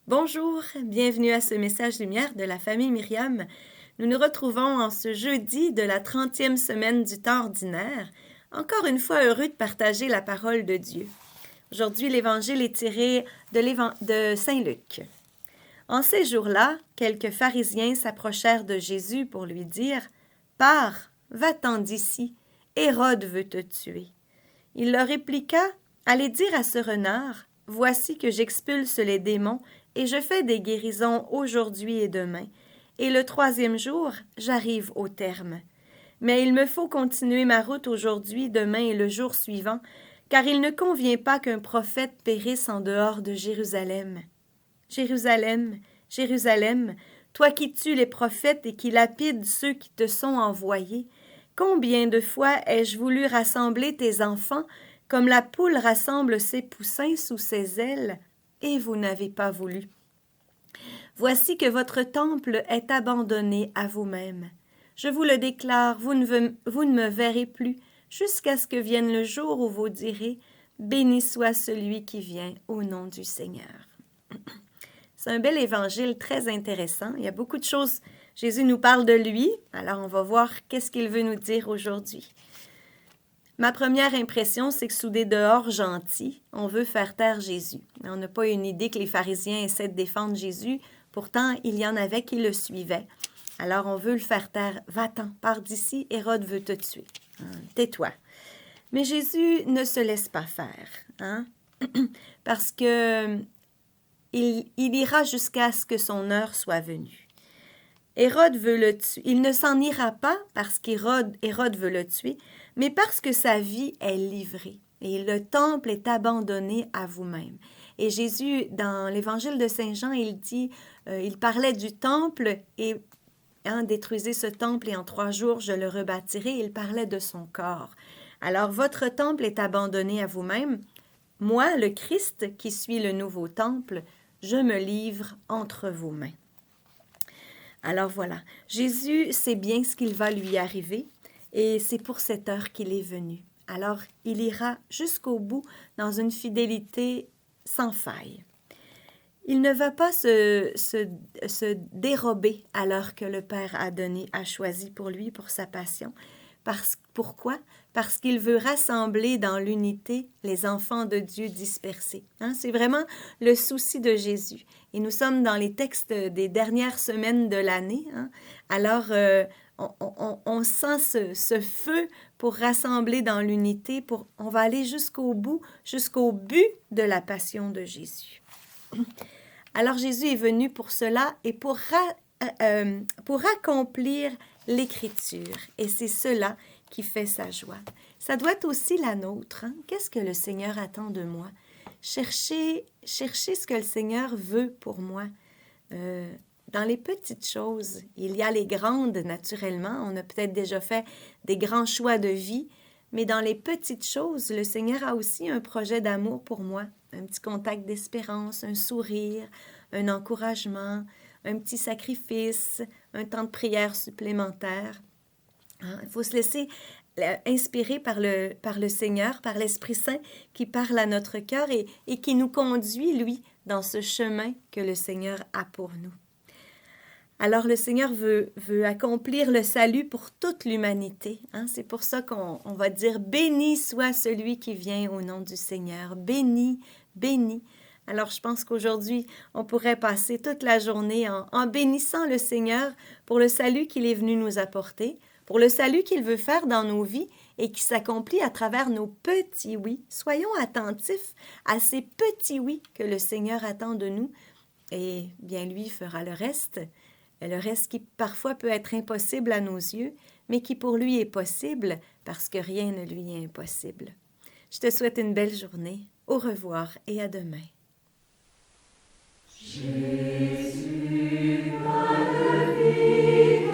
Bonjour, bienvenue à ce message lumière de la famille Myriam. Nous nous retrouvons en ce jeudi de la 30e semaine du temps ordinaire, encore une fois heureux de partager la parole de Dieu. Aujourd'hui, l'évangile est tiré de Saint Luc. En ces jours-là, quelques pharisiens s'approchèrent de Jésus pour lui dire « Pars, va-t'en d'ici, Hérode veut te tuer. » Il leur répliqua « Allez dire à ce renard, voici que j'expulse les démons et je fais des guérisons aujourd'hui et demain, et le 3e jour, j'arrive au terme. Mais il me faut continuer ma route aujourd'hui, demain et le jour suivant, car il ne convient pas qu'un prophète périsse en dehors de Jérusalem. Jérusalem, Jérusalem, toi qui tues les prophètes et qui lapides ceux qui te sont envoyés, combien de fois ai-je voulu rassembler tes enfants comme la poule rassemble ses poussins sous ses ailes, et vous n'avez pas voulu. Voici que votre temple est abandonné à vous-même. Je vous le déclare, vous ne me verrez plus, jusqu'à ce que vienne le jour où vous direz « Béni soit celui qui vient au nom du Seigneur ». C'est un bel évangile très intéressant. Il y a beaucoup de choses. Jésus nous parle de lui, alors on va voir qu'est-ce qu'il veut nous dire aujourd'hui. Ma première impression, c'est que sous des dehors gentils, on veut faire taire Jésus. On n'a pas une idée que les pharisiens essaient de défendre Jésus. Pourtant, il y en avait qui le suivaient. Alors, on veut le faire taire. Va-t'en, pars d'ici, Hérode veut te tuer. Tais-toi. Mais Jésus ne se laisse pas faire, parce que il ira jusqu'à ce que son heure soit venue. Hérode veut le tuer. Il ne s'en ira pas parce qu'Hérode veut le tuer, mais parce que sa vie est livrée. Et le temple est abandonné à vous-même. Et Jésus, dans l'évangile de Saint Jean, il parlait du temple et détruisez ce temple et en 3 jours je le rebâtirai. Il parlait de son corps. Alors votre temple est abandonné à vous-même. Moi, le Christ, qui suis le nouveau temple, je me livre entre vos mains. Alors voilà, Jésus sait bien ce qu'il va lui arriver et c'est pour cette heure qu'il est venu. Alors il ira jusqu'au bout dans une fidélité sans faille. Il ne va pas se dérober à l'heure que le Père a choisi pour lui, pour sa passion. Pourquoi? Parce qu'il veut rassembler dans l'unité les enfants de Dieu dispersés. C'est vraiment le souci de Jésus. Et nous sommes dans les textes des dernières semaines de l'année. Alors, on sent ce feu pour rassembler dans l'unité. On va aller jusqu'au bout, jusqu'au but de la passion de Jésus. Alors, Jésus est venu pour cela et pour accomplir l'Écriture. Et c'est cela qui fait sa joie. Ça doit être aussi la nôtre. Qu'est-ce que le Seigneur attend de moi? Chercher ce que le Seigneur veut pour moi. Dans les petites choses, il y a les grandes, naturellement. On a peut-être déjà fait des grands choix de vie, mais dans les petites choses, le Seigneur a aussi un projet d'amour pour moi. Un petit contact d'espérance, un sourire, un encouragement, un petit sacrifice, un temps de prière supplémentaire. Il faut se laisser inspirer par le Seigneur, par l'Esprit Saint qui parle à notre cœur et qui nous conduit, lui, dans ce chemin que le Seigneur a pour nous. Alors le Seigneur veut accomplir le salut pour toute l'humanité. C'est pour ça qu'on va dire « Béni soit celui qui vient au nom du Seigneur. Béni, béni. » Alors je pense qu'aujourd'hui, on pourrait passer toute la journée en bénissant le Seigneur pour le salut qu'il est venu nous apporter, pour le salut qu'il veut faire dans nos vies et qui s'accomplit à travers nos petits oui. Soyons attentifs à ces petits oui que le Seigneur attend de nous et bien lui fera le reste qui parfois peut être impossible à nos yeux, mais qui pour lui est possible parce que rien ne lui est impossible. Je te souhaite une belle journée. Au revoir et à demain. Jésus, ma vie.